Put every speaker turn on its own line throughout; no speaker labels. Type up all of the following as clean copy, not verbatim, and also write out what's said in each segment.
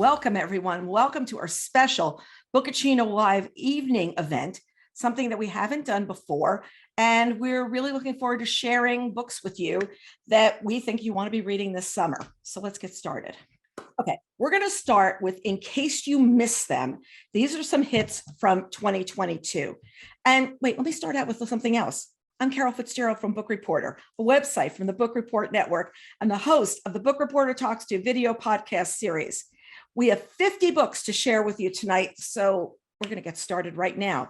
Welcome, everyone. Welcome to our special Bookaccino Live evening event, something that we haven't done before. And we're really looking forward to sharing books with you that we think you want to be reading this summer. So let's get started. Okay, we're going to start with In Case You Missed Them. These are some hits from 2022. And wait, let me start out with something else. I'm Carol Fitzgerald from Bookreporter, a website from the Book Report Network. I'm the host of the Book Reporter Talks to video podcast series. We have 50 books to share with you tonight, so we're going to get started right now.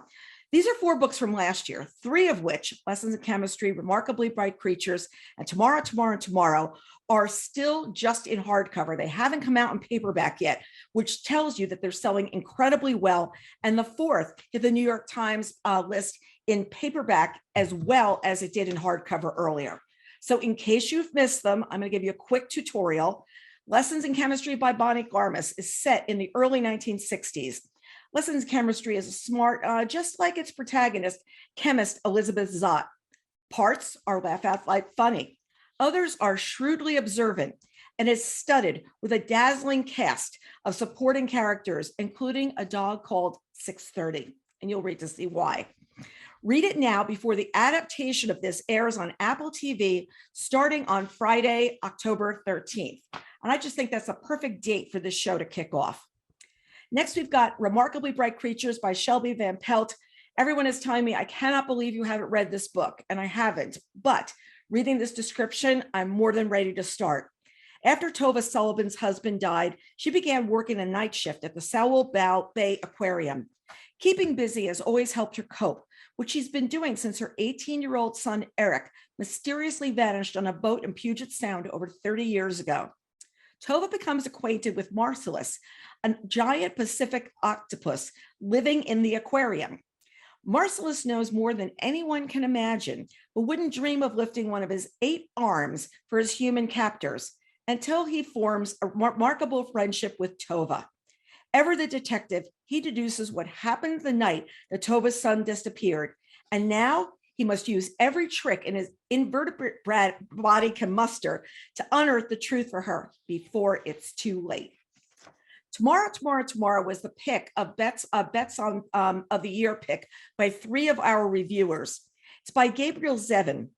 These are 4 books from last year, 3 of which, Lessons in Chemistry, Remarkably Bright Creatures, and Tomorrow, are still just in hardcover. They haven't come out in paperback yet, which tells you that they're selling incredibly well. And the 4th hit the New York Times list in paperback as well as it did in hardcover earlier. So in case you've missed them, I'm going to give you a quick tutorial. Lessons in Chemistry by Bonnie Garmus is set in the early 1960s. Lessons in Chemistry is a smart, just like its protagonist, chemist Elizabeth Zott. Parts are laugh out loud funny. Others are shrewdly observant, and is studded with a dazzling cast of supporting characters, including a dog called 630. And you'll read to see why. Read it now before the adaptation of this airs on Apple TV starting on Friday, October 13th. And I just think that's a perfect date for this show to kick off. Next, we've got Remarkably Bright Creatures by Shelby Van Pelt. Everyone is telling me I cannot believe you haven't read this book, and I haven't. But reading this description, I'm more than ready to start. After Tova Sullivan's husband died, she began working a night shift at the Sewell Bay Aquarium. Keeping busy has always helped her cope, which she's been doing since her 18-year-old son, Eric, mysteriously vanished on a boat in Puget Sound over 30 years ago. Tova becomes acquainted with Marcellus, a giant Pacific octopus living in the aquarium. Marcellus knows more than anyone can imagine, but wouldn't dream of lifting one of his 8 arms for his human captors until he forms a remarkable friendship with Tova. Ever the detective, he deduces what happened the night that Tova's son disappeared, and now he must use every trick in his invertebrate body can muster to unearth the truth for her before it's too late. Tomorrow was the pick of Bets of the Year pick by 3 of our reviewers. It's by Gabriel Zevin.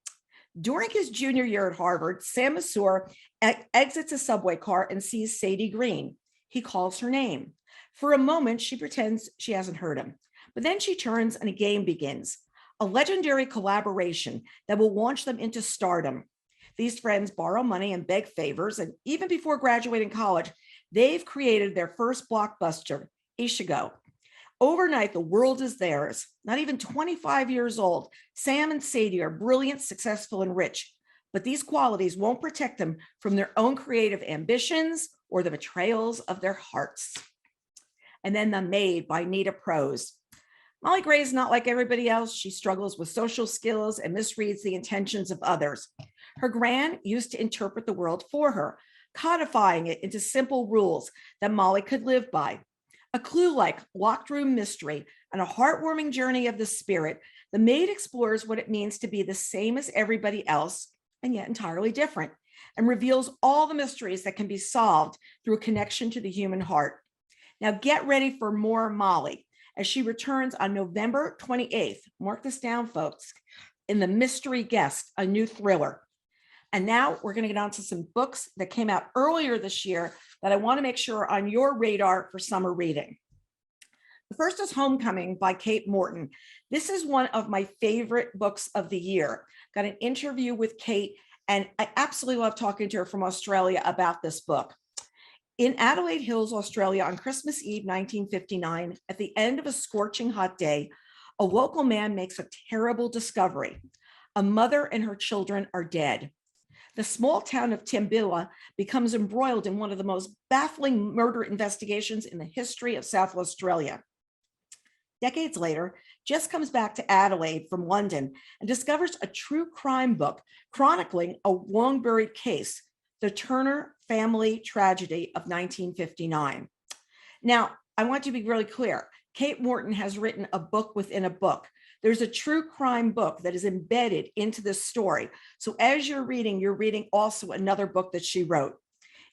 During his junior year at Harvard, Sam Massour exits a subway car and sees Sadie Green. He calls her name. For a moment, she pretends she hasn't heard him, but then she turns and a game begins, a legendary collaboration that will launch them into stardom. These friends borrow money and beg favors, and even before graduating college, they've created their first blockbuster, Ishigo. Overnight, the world is theirs. Not even 25 years old, Sam and Sadie are brilliant, successful, and rich, but these qualities won't protect them from their own creative ambitions or the betrayals of their hearts. And then The Maid by Nita Prose. Molly Gray is not like everybody else. She struggles with social skills and misreads the intentions of others. Her gran used to interpret the world for her, codifying it into simple rules that Molly could live by. A clue-like locked room mystery and a heartwarming journey of the spirit, The Maid explores what it means to be the same as everybody else and yet entirely different, and reveals all the mysteries that can be solved through a connection to the human heart. Now get ready for more Molly as she returns on November 28th. Mark this down, folks, in The Mystery Guest, a new thriller. And now we're going to get on to some books that came out earlier this year that I want to make sure are on your radar for summer reading. The first is Homecoming by Kate Morton. This is one of my favorite books of the year. Got an interview with Kate, and I absolutely love talking to her from Australia about this book. In Adelaide Hills, Australia, on Christmas Eve, 1959, at the end of a scorching hot day, a local man makes a terrible discovery. A mother and her children are dead. The small town of Timbilla becomes embroiled in one of the most baffling murder investigations in the history of South Australia. Decades later, Jess comes back to Adelaide from London and discovers a true crime book chronicling a long-buried case, the Turner family tragedy of 1959. Now, I want to be really clear. Kate Morton has written a book within a book. There's a true crime book that is embedded into this story. So as you're reading also another book that she wrote.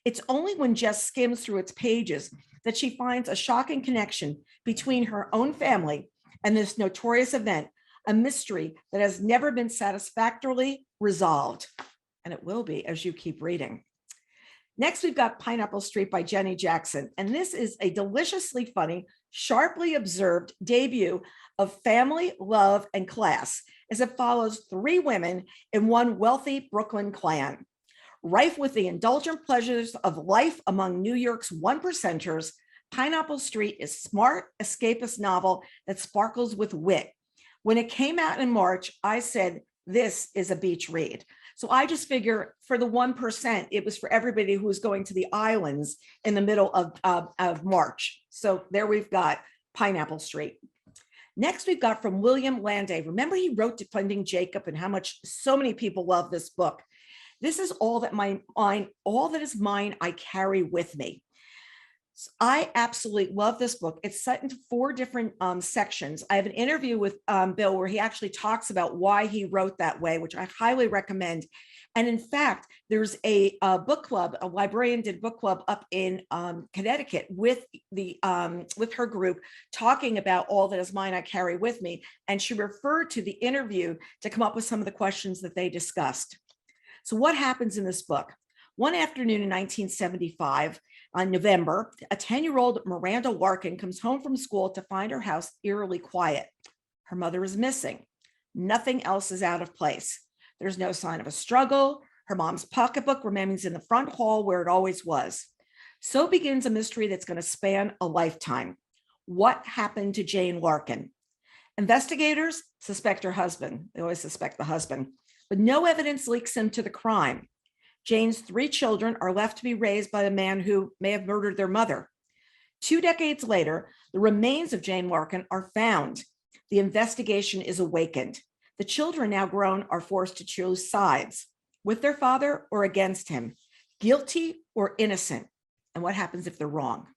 It's only when Jess skims through its pages that she finds a shocking connection between her own family and this notorious event, a mystery that has never been satisfactorily resolved. And it will be as you keep reading. Next, we've got Pineapple Street by Jenny Jackson. And this is a deliciously funny, sharply observed debut of family, love, and class as it follows three women in one wealthy Brooklyn clan. Rife with the indulgent pleasures of life among New York's one percenters, Pineapple Street is a smart, escapist novel that sparkles with wit. When it came out in March, I said, this is a beach read. So I just figure for the 1%, it was for everybody who was going to the islands in the middle of March. So there we've got Pineapple Street. Next, we've got from William Landay. Remember, he wrote Defending Jacob and how much so many people love this book. This is all that is mine, I carry with me. So I absolutely love this book. It's set into 4 different sections. I have an interview with Bill where he actually talks about why he wrote that way, which I highly recommend. And in fact, there's a book club, a librarian did book club up in Connecticut with her group talking about all that is mine, I carry with me. And she referred to the interview to come up with some of the questions that they discussed. So what happens in this book? One afternoon in 1975, on November, a 10-year-old Miranda Larkin comes home from school to find her house eerily quiet. Her mother is missing. Nothing else is out of place. There's no sign of a struggle. Her mom's pocketbook remains in the front hall where it always was. So begins a mystery that's going to span a lifetime. What happened to Jane Larkin? Investigators suspect her husband. They always suspect the husband, but no evidence links him to the crime. Jane's 3 children are left to be raised by the man who may have murdered their mother. 2 decades later, the remains of Jane Larkin are found. The investigation is awakened. The children, now grown, are forced to choose sides, with their father or against him, guilty or innocent, and what happens if they're wrong.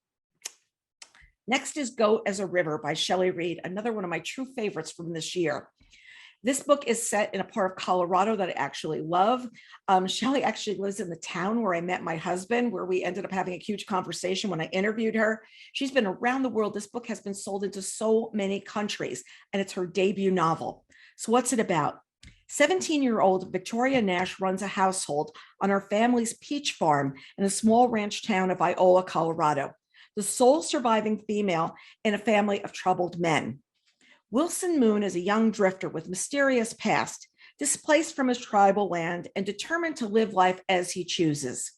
Next is Go as a River by Shelley Reed, another one of my true favorites from this year. This book is set in a part of Colorado that I actually love. Shelley actually lives in the town where I met my husband, where we ended up having a huge conversation when I interviewed her. She's been around the world. This book has been sold into so many countries, and it's her debut novel. So what's it about? 17-year-old Victoria Nash runs a household on her family's peach farm in a small ranch town of Iola, Colorado, the sole surviving female in a family of troubled men. Wilson Moon is a young drifter with mysterious past, displaced from his tribal land and determined to live life as he chooses.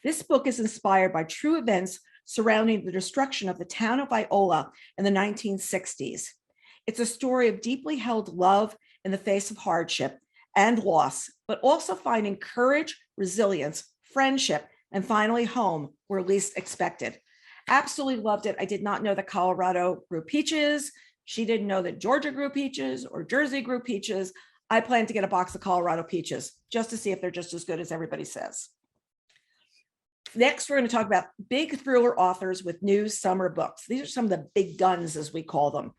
This book is inspired by true events surrounding the destruction of the town of Iola in the 1960s. It's a story of deeply held love in the face of hardship and loss, but also finding courage, resilience, friendship, and finally home where least expected. Absolutely loved it. I did not know that Colorado grew peaches. She didn't know that Georgia grew peaches or Jersey grew peaches. I plan to get a box of Colorado peaches just to see if they're just as good as everybody says. Next, we're going to talk about big thriller authors with new summer books. These are some of the big guns, as we call them.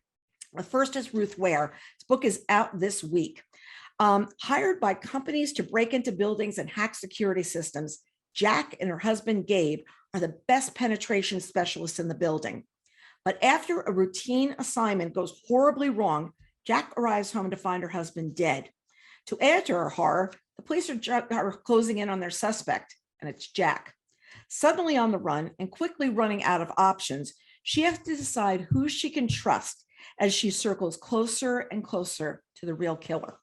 The first is Ruth Ware. This book is out this week. Hired by companies to break into buildings and hack security systems, Jack and her husband, Gabe, are the best penetration specialists in the building. But after a routine assignment goes horribly wrong, Jack arrives home to find her husband dead. To add to her horror, the police are closing in on their suspect, and it's Jack. Suddenly on the run and quickly running out of options, she has to decide who she can trust as she circles closer and closer to the real killer.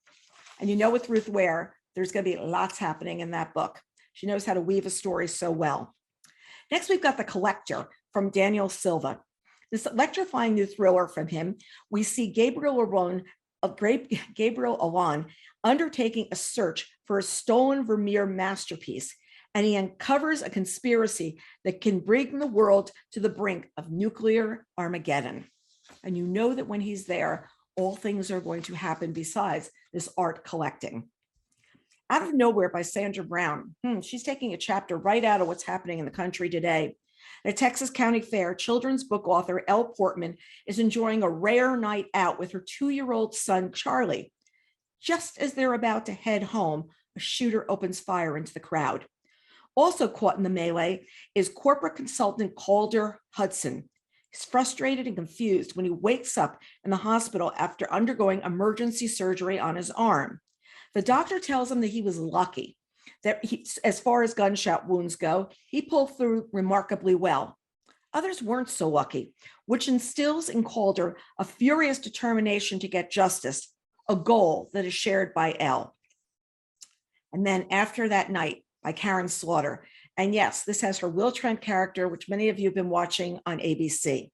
And you know, with Ruth Ware, there's going to be lots happening in that book. She knows how to weave a story so well. Next, we've got The Collector from Daniel Silva. This electrifying new thriller from him, we see Gabriel Alon undertaking a search for a stolen Vermeer masterpiece, and he uncovers a conspiracy that can bring the world to the brink of nuclear Armageddon. And you know that when he's there, all things are going to happen besides this art collecting. Out of Nowhere by Sandra Brown. She's taking a chapter right out of what's happening in the country today. At a Texas County Fair, children's book author Elle Portman is enjoying a rare night out with her 2-year-old son, Charlie. Just as they're about to head home, a shooter opens fire into the crowd. Also caught in the melee is corporate consultant Calder Hudson. He's frustrated and confused when he wakes up in the hospital after undergoing emergency surgery on his arm. The doctor tells him that he was lucky, that as far as gunshot wounds go, he pulled through remarkably well. Others weren't so lucky, which instills in Calder a furious determination to get justice, a goal that is shared by Elle. And then After That Night by Karen Slaughter. And yes, this has her Will Trent character, which many of you have been watching on ABC.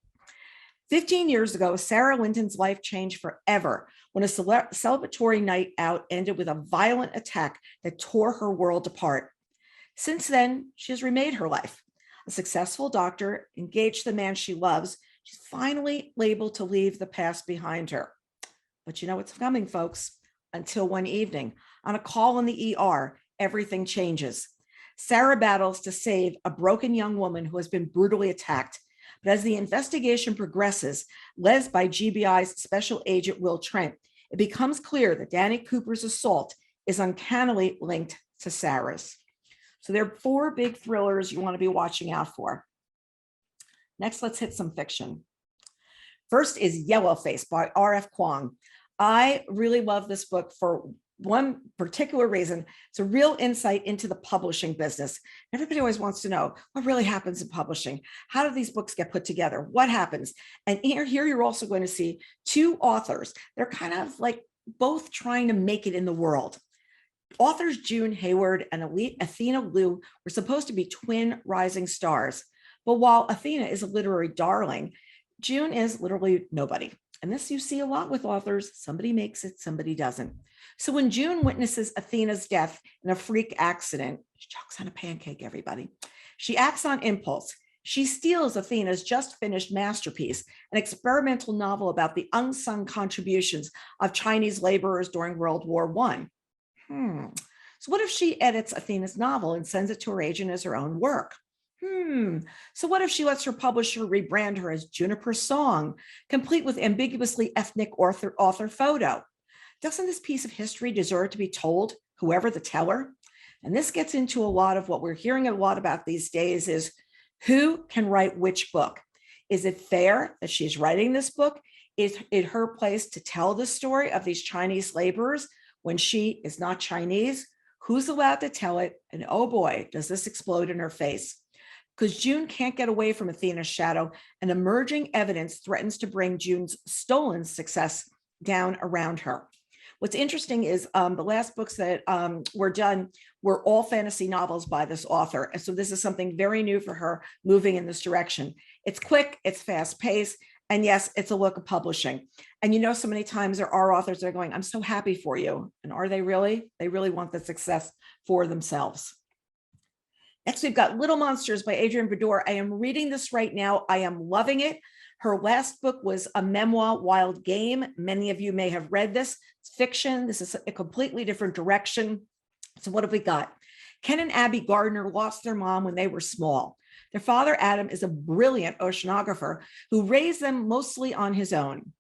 15 years ago, Sarah Linton's life changed forever when a celebratory night out ended with a violent attack that tore her world apart. Since then, she has remade her life. A successful doctor, engaged to the man she loves, she's finally able to leave the past behind her. But you know what's coming, folks? Until one evening, on a call in the ER, everything changes. Sarah battles to save a broken young woman who has been brutally attacked. But as the investigation progresses, led by GBI's Special Agent Will Trent, it becomes clear that Danny Cooper's assault is uncannily linked to Sarah's. So there are 4 big thrillers you want to be watching out for. Next, let's hit some fiction. First is Yellowface by R.F. Kuang. I really love this book for one particular reason. It's a real insight into the publishing business. Everybody always wants to know what really happens in publishing. How do these books get put together? What happens? And here you're also going to see 2 authors. They're kind of like both trying to make it in the world. Authors June Hayward and Athena Liu were supposed to be twin rising stars. But while Athena is a literary darling, June is literally nobody. And this you see a lot with authors. Somebody makes it, somebody doesn't. So when June witnesses Athena's death in a freak accident, she chokes on a pancake, everybody. She acts on impulse. She steals Athena's just finished masterpiece, an experimental novel about the unsung contributions of Chinese laborers during World War I. So what if she edits Athena's novel and sends it to her agent as her own work? So what if she lets her publisher rebrand her as Juniper Song, complete with ambiguously ethnic author photo? Doesn't this piece of history deserve to be told, whoever the teller? And this gets into a lot of what we're hearing a lot about these days is who can write which book? Is it fair that she's writing this book? Is it her place to tell the story of these Chinese laborers when she is not Chinese? Who's allowed to tell it? And oh boy, does this explode in her face. Because June can't get away from Athena's shadow, and emerging evidence threatens to bring June's stolen success down around her. What's interesting is the last books that were done were all fantasy novels by this author. And so this is something very new for her, moving in this direction. It's quick, it's fast paced, and yes, it's a look of publishing. And you know, so many times there are authors that are going, I'm so happy for you. And are they really? They really want the success for themselves. Next, we've got Little Monsters by Adrienne Baddour. I am reading this right now. I am loving it. Her last book was a memoir, Wild Game. Many of you may have read this. It's fiction. This is a completely different direction. So what have we got? Ken and Abby Gardner lost their mom when they were small. Their father, Adam, is a brilliant oceanographer who raised them mostly on his own.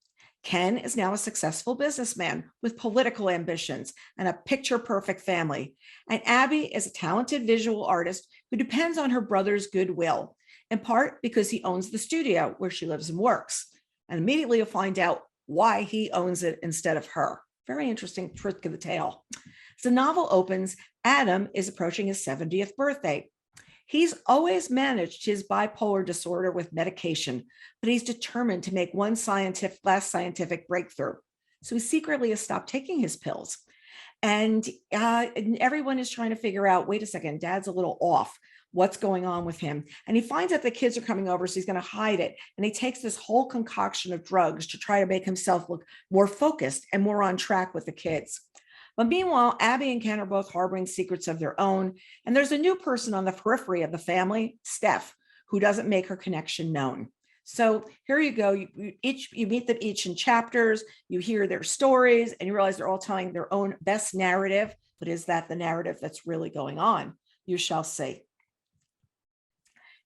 Ken is now a successful businessman with political ambitions and a picture-perfect family. And Abby is a talented visual artist who depends on her brother's goodwill, in part because he owns the studio where she lives and works. And immediately you'll find out why he owns it instead of her. Very interesting trick of the tale. As the novel opens, Adam is approaching his 70th birthday. He's always managed his bipolar disorder with medication, but he's determined to make one last scientific breakthrough. So he secretly has stopped taking his pills. And everyone is trying to figure out, wait a second, Dad's a little off. What's going on with him? And he finds out the kids are coming over, so he's going to hide it. And he takes this whole concoction of drugs to try to make himself look more focused and more on track with the kids. But meanwhile, Abby and Ken are both harboring secrets of their own. And there's a new person on the periphery of the family, Steph, who doesn't make her connection known. So here you go. You meet them each in chapters. You hear their stories and you realize they're all telling their own best narrative. But is that the narrative that's really going on? You shall see.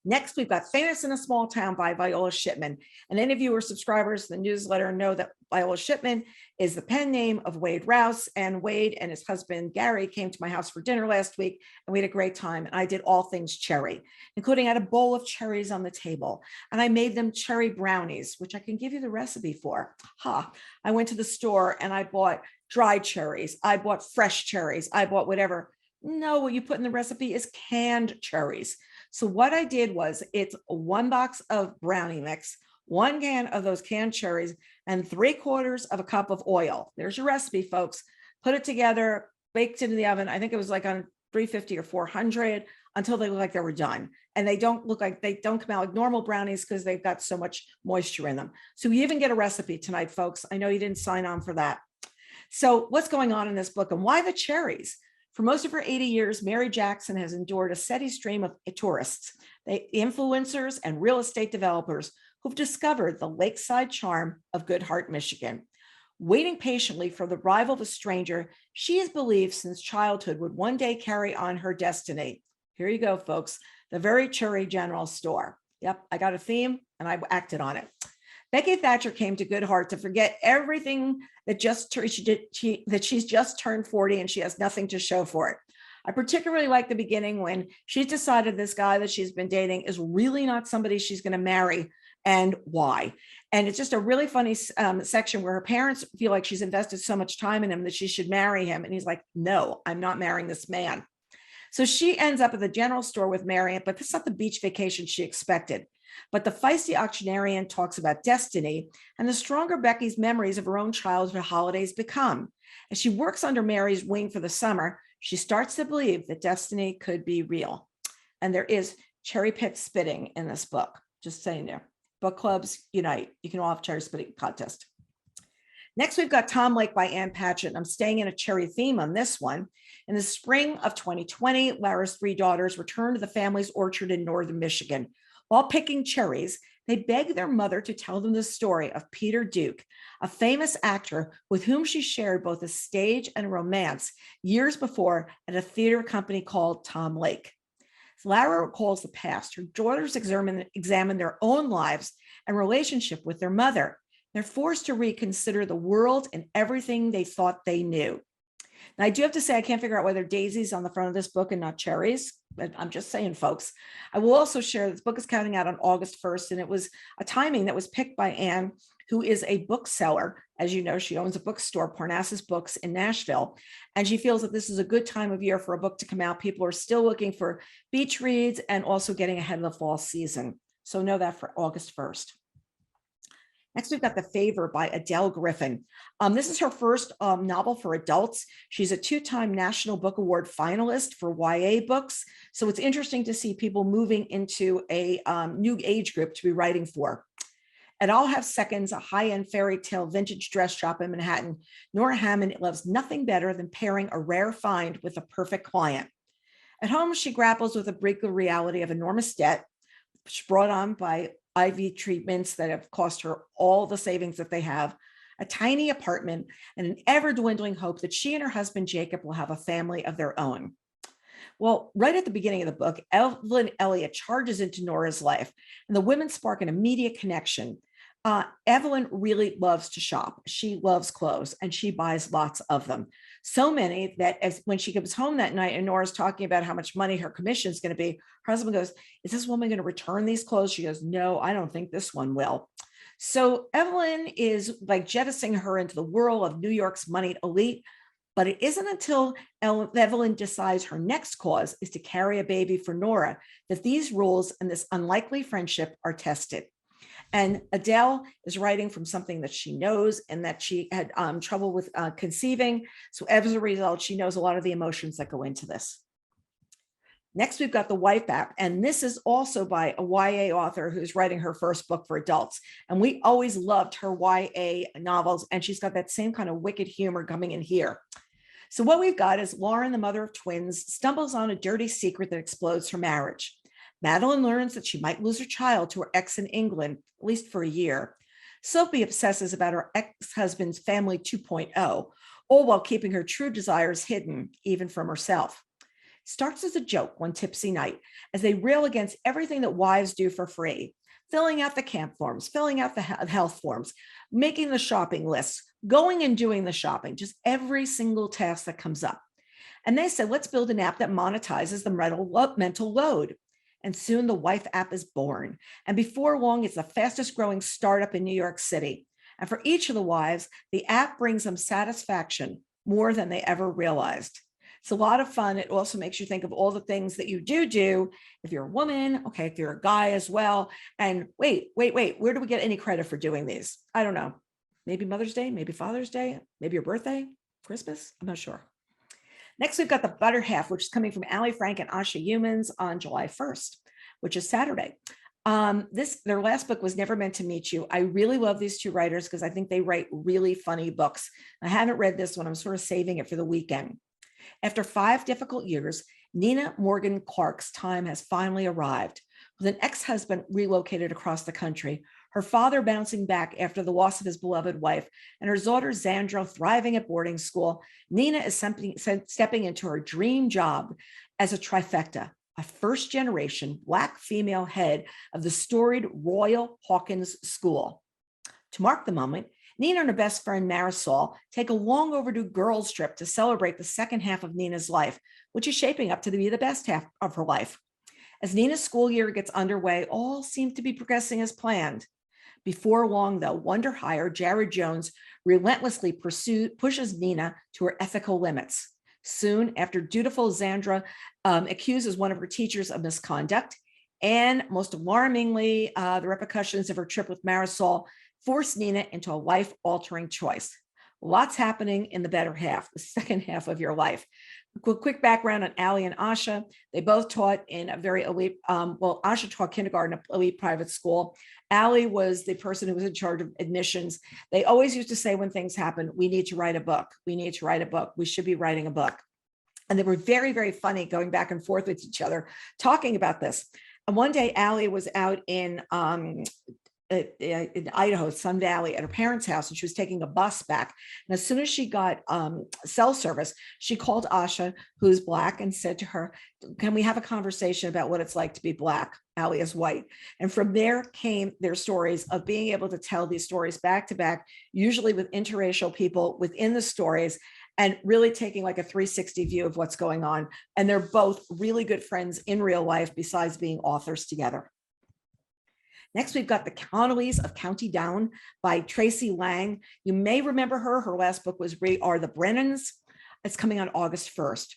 Next, we've got Famous in a Small Town by Viola Shipman. And any of you who are subscribers to the newsletter know that Viola Shipman is the pen name of Wade Rouse. And Wade and his husband, Gary, came to my house for dinner last week, and we had a great time. And I did all things cherry, including I had a bowl of cherries on the table. And I made them cherry brownies, which I can give you the recipe for. I went to the store and I bought dried cherries. I bought fresh cherries. I bought whatever. No, what you put in the recipe is canned cherries. So what I did was it's 1 box of brownie mix, 1 can of those canned cherries, and 3/4 of a cup of oil. There's your recipe, folks. Put it together, baked it in the oven. I think it was like on 350 or 400 until they look like they were done. And they don't come out like normal brownies because they've got so much moisture in them. So you even get a recipe tonight, folks. I know you didn't sign on for that. So what's going on in this book and why the cherries? For most of her 80 years, Mary Jackson has endured a steady stream of tourists, influencers, and real estate developers who've discovered the lakeside charm of Good Heart, Michigan. Waiting patiently for the arrival of a stranger she has believed since childhood would one day carry on her destiny. Here you go, folks. The Very Cherry General Store. Yep, I got a theme and I acted on it. Becky Thatcher came to Good Heart to forget everything that she's just turned 40 and she has nothing to show for it. I particularly like the beginning when she's decided this guy that she's been dating is really not somebody she's going to marry and why. And it's just a really funny section where her parents feel like she's invested so much time in him that she should marry him. And he's like, no, I'm not marrying this man. So she ends up at the general store with Marion, but this is not the beach vacation she expected. But the feisty octogenarian talks about destiny and the stronger Becky's memories of her own childhood holidays become. As she works under Mary's wing for the summer, she starts to believe that destiny could be real. And there is cherry pit spitting in this book, just saying there. Book clubs unite. You can all have cherry spitting contest. Next, we've got Tom Lake by Ann Patchett. I'm staying in a cherry theme on this one. In the spring of 2020, Lara's 3 daughters returned to the family's orchard in northern Michigan. While picking cherries, they begged their mother to tell them the story of Peter Duke, a famous actor with whom she shared both a stage and a romance years before at a theater company called Tom Lake. As Lara recalls the past, her daughters examine their own lives and relationship with their mother. They're forced to reconsider the world and everything they thought they knew. Now, I do have to say, I can't figure out why there are daisies on the front of this book and not cherries. But I'm just saying, folks. I will also share this book is coming out on August 1st, and it was a timing that was picked by Anne, who is a bookseller. As you know, she owns a bookstore, Parnassus Books in Nashville, and she feels that this is a good time of year for a book to come out. People are still looking for beach reads and also getting ahead of the fall season. So know that for August 1st. Next, we've got The Favor by Adele Griffin. This is her first novel for adults. She's a 2-time National Book Award finalist for YA books. So it's interesting to see people moving into a new age group to be writing for. At I'll Have Seconds, a high-end fairy tale vintage dress shop in Manhattan, Nora Hammond loves nothing better than pairing a rare find with a perfect client. At home, she grapples with the brutal reality of enormous debt, brought on by IV treatments that have cost her all the savings that they have, a tiny apartment, and an ever-dwindling hope that she and her husband, Jacob, will have a family of their own. Well, right at the beginning of the book, Evelyn Elliott charges into Nora's life, and the women spark an immediate connection. Evelyn really loves to shop. She loves clothes, and she buys lots of them. So many that when she comes home that night and Nora's talking about how much money her commission is going to be, her husband goes, is this woman going to return these clothes? She goes, no, I don't think this one will. So Evelyn is like jettisoning her into the world of New York's moneyed elite. But it isn't until Evelyn decides her next cause is to carry a baby for Nora that these rules and this unlikely friendship are tested. And Adele is writing from something that she knows and that she had trouble with conceiving. So as a result, she knows a lot of the emotions that go into this. Next, we've got The Wife App. And this is also by a YA author who's writing her first book for adults. And we always loved her YA novels. And she's got that same kind of wicked humor coming in here. So what we've got is Lauren, the mother of twins, stumbles on a dirty secret that explodes her marriage. Madeline learns that she might lose her child to her ex in England, at least for a year. Sophie obsesses about her ex-husband's family 2.0, all while keeping her true desires hidden, even from herself. starts as a joke one tipsy night as they rail against everything that wives do for free, filling out the camp forms, filling out the health forms, making the shopping lists, going and doing the shopping, just every single task that comes up. And they said, let's build an app that monetizes the mental load. And soon the Wife app is born. And before long, it's the fastest growing startup in New York City. And for each of the wives, the app brings them satisfaction more than they ever realized. It's a lot of fun. It also makes you think of all the things that you do if you're a woman, okay, if you're a guy as well. And wait, where do we get any credit for doing these? I don't know. Maybe Mother's Day, maybe Father's Day, maybe your birthday, Christmas, I'm not sure. Next, we've got The Butter Half, which is coming from Ali Frank and Asha Humans on July 1st, which is Saturday. Their last book was Never Meant to Meet You. I really love these two writers because I think they write really funny books. I haven't read this one. I'm sort of saving it for the weekend. After 5 difficult years, Nina Morgan Clark's time has finally arrived. With an ex-husband relocated across the country, her father bouncing back after the loss of his beloved wife, and her daughter Zandra thriving at boarding school, Nina is stepping into her dream job as a trifecta, a first-generation Black female head of the storied Royal Hawkins School. To mark the moment, Nina and her best friend Marisol take a long overdue girls' trip to celebrate the second half of Nina's life, which is shaping up to be the best half of her life. As Nina's school year gets underway, all seem to be progressing as planned. Before long, though, Wonder hire Jared Jones relentlessly pushes Nina to her ethical limits. Soon, after dutiful Zandra accuses one of her teachers of misconduct, and most alarmingly, the repercussions of her trip with Marisol force Nina into a life-altering choice. Lots happening in the better half, the second half of your life. Quick background on Ali and Asha. They both taught in a very elite, Asha taught kindergarten at elite private school. Ali was the person who was in charge of admissions. They always used to say when things happen, we need to write a book. We need to write a book. We should be writing a book. And they were very, very funny going back and forth with each other, talking about this. And one day, Ali was out in Idaho, Sun Valley, at her parents' house, and she was taking a bus back. And as soon as she got cell service, she called Asha, who's Black, and said to her, can we have a conversation about what it's like to be Black? Ali is white. And from there came their stories of being able to tell these stories back to back, usually with interracial people within the stories, and really taking like a 360 view of what's going on. And they're both really good friends in real life, besides being authors together. Next, we've got The Colonies of County Down by Tracy Lang. You may remember her. Her last book was We Are the Brennans. It's coming on August 1st.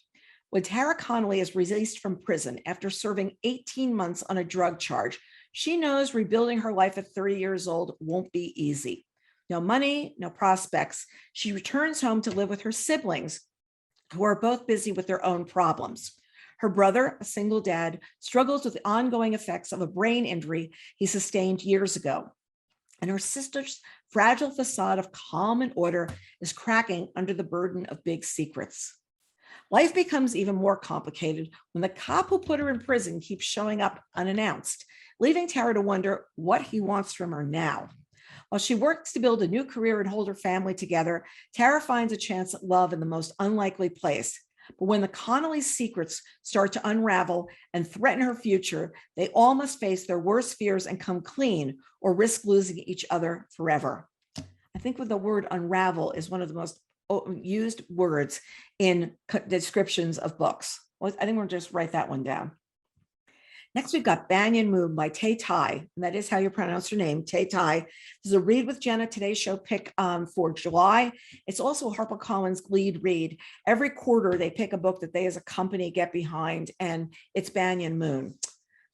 When Tara Connolly is released from prison after serving 18 months on a drug charge, she knows rebuilding her life at 30 years old won't be easy. No money, no prospects. She returns home to live with her siblings, who are both busy with their own problems. Her brother, a single dad, struggles with the ongoing effects of a brain injury he sustained years ago. And her sister's fragile facade of calm and order is cracking under the burden of big secrets. Life becomes even more complicated when the cop who put her in prison keeps showing up unannounced, leaving Tara to wonder what he wants from her now. While she works to build a new career and hold her family together, Tara finds a chance at love in the most unlikely place. But when the Connolly secrets start to unravel and threaten her future, they all must face their worst fears and come clean, or risk losing each other forever. I think with the word unravel is one of the most used words in descriptions of books. Well, I think we'll just write that one down. Next, we've got Banyan Moon by Tay Tai, and that is how you pronounce her name, Tay Tai. This is a Read with Jenna Today Show pick for July. It's also a HarperCollins lead read. Every quarter, they pick a book that they as a company get behind, and it's Banyan Moon.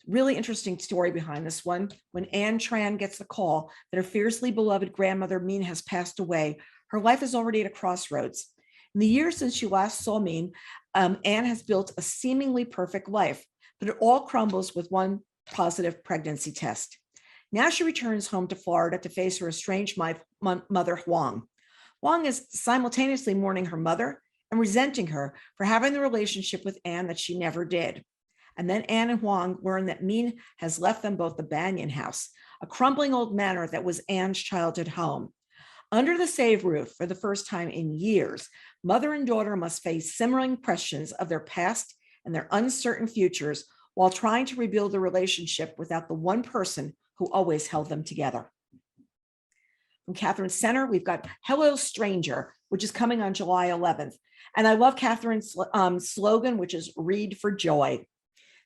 Really interesting story behind this one. When Anne Tran gets the call that her fiercely beloved grandmother, Min, has passed away, her life is already at a crossroads. In the years since she last saw Min, Anne has built a seemingly perfect life, but it all crumbles with one positive pregnancy test. Now she returns home to Florida to face her estranged mother, Huang. Huang is simultaneously mourning her mother and resenting her for having the relationship with Anne that she never did. And then Anne and Huang learn that Min has left them both the Banyan house, a crumbling old manor that was Anne's childhood home. Under the same roof, for the first time in years, mother and daughter must face simmering questions of their past and their uncertain futures while trying to rebuild the relationship without the one person who always held them together. From Catherine Center, we've got Hello Stranger, which is coming on July 11th. And I love Catherine's slogan, which is read for joy.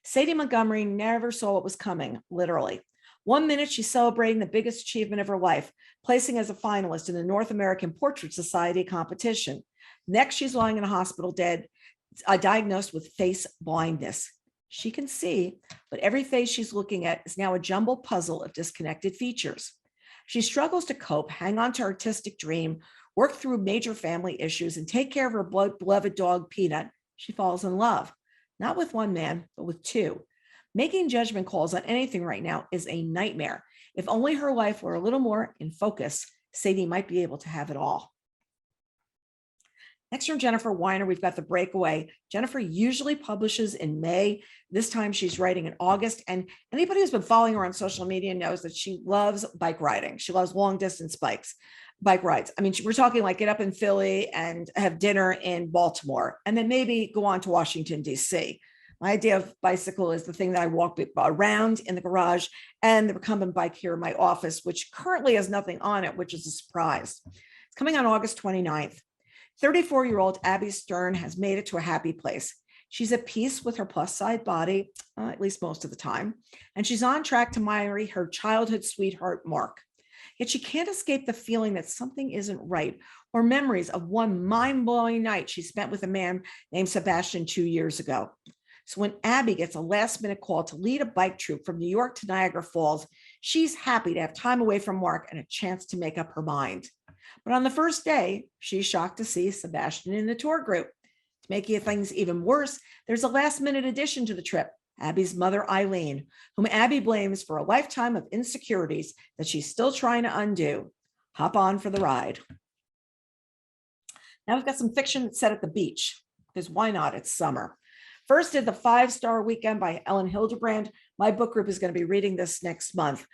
Sadie Montgomery never saw what was coming, literally. One minute she's celebrating the biggest achievement of her life, placing as a finalist in the North American Portrait Society competition. Next, she's lying in a hospital dead, diagnosed with face blindness. She can see, but every face she's looking at is now a jumbled puzzle of disconnected features. She struggles to cope, hang on to her artistic dream, work through major family issues, and take care of her beloved dog, Peanut. She falls in love, not with one man, but with two. Making judgment calls on anything right now is a nightmare. If only her life were a little more in focus, Sadie might be able to have it all. Next from Jennifer Weiner, we've got The Breakaway. Jennifer usually publishes in May. This time she's writing in August. And anybody who's been following her on social media knows that she loves bike riding. She loves long distance bike rides. I mean, we're talking like get up in Philly and have dinner in Baltimore, and then maybe go on to Washington, D.C. My idea of bicycle is the thing that I walk around in the garage and the recumbent bike here in my office, which currently has nothing on it, which is a surprise. It's coming on August 29th. 34-year-old Abby Stern has made it to a happy place. She's at peace with her plus-size body, at least most of the time, and she's on track to marry her childhood sweetheart, Mark. Yet she can't escape the feeling that something isn't right, or memories of one mind-blowing night she spent with a man named Sebastian 2 years ago. So when Abby gets a last-minute call to lead a bike troop from New York to Niagara Falls, she's happy to have time away from Mark and a chance to make up her mind. But on the first day, she's shocked to see Sebastian in the tour group. To make things even worse, there's a last-minute addition to the trip, Abby's mother, Irene, whom Abby blames for a lifetime of insecurities that she's still trying to undo. Hop on for the ride. Now we've got some fiction that's set at the beach, because why not? It's summer. First is The 5-Star Weekend by Ellen Hildebrand. My book group is going to be reading this next month.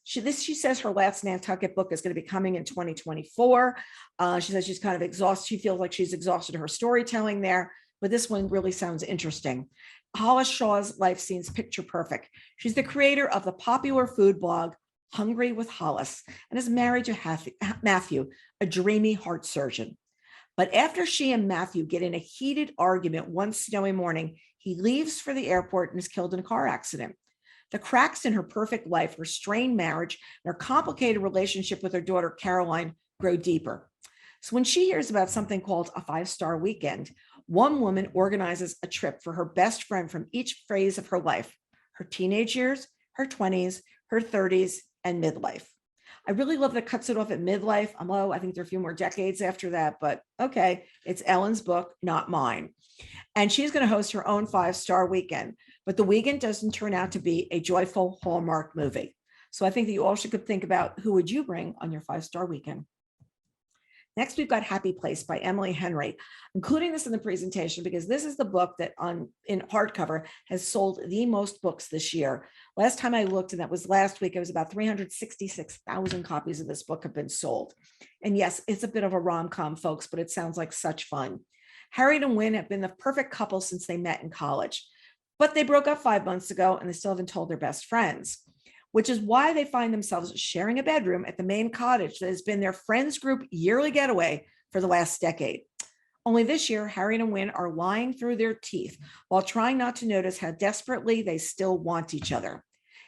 She says her last Nantucket book is going to be coming in 2024. She says she's kind of exhausted. She feels like she's exhausted her storytelling there, but this one really sounds interesting. Hollis Shaw's life seems picture perfect. She's the creator of the popular food blog Hungry with Hollis and is married to Matthew, a dreamy heart surgeon. But after she and Matthew get in a heated argument one snowy morning, he leaves for the airport and is killed in a car accident. The cracks in her perfect life, her strained marriage, and her complicated relationship with her daughter, Caroline, grow deeper. So when she hears about something called a 5-star weekend, one woman organizes a trip for her best friend from each phase of her life, her teenage years, her 20s, her 30s, and midlife. I really love that it cuts it off at midlife. Although I think there are a few more decades after that, but okay, it's Ellen's book, not mine. And she's going to host her own 5-star weekend, but the weekend doesn't turn out to be a joyful Hallmark movie. So I think that you all should think about who would you bring on your 5-star weekend. Next, we've got Happy Place by Emily Henry, including this in the presentation because this is the book that in hardcover has sold the most books this year. Last time I looked, and that was last week, it was about 366,000 copies of this book have been sold. And yes, it's a bit of a rom-com, folks, but it sounds like such fun. Harriet and Wynne have been the perfect couple since they met in college, but they broke up 5 months ago and they still haven't told their best friends, which is why they find themselves sharing a bedroom at the main cottage that has been their friends group yearly getaway for the last decade. Only this year, Harriet and Wynne are lying through their teeth while trying not to notice how desperately they still want each other.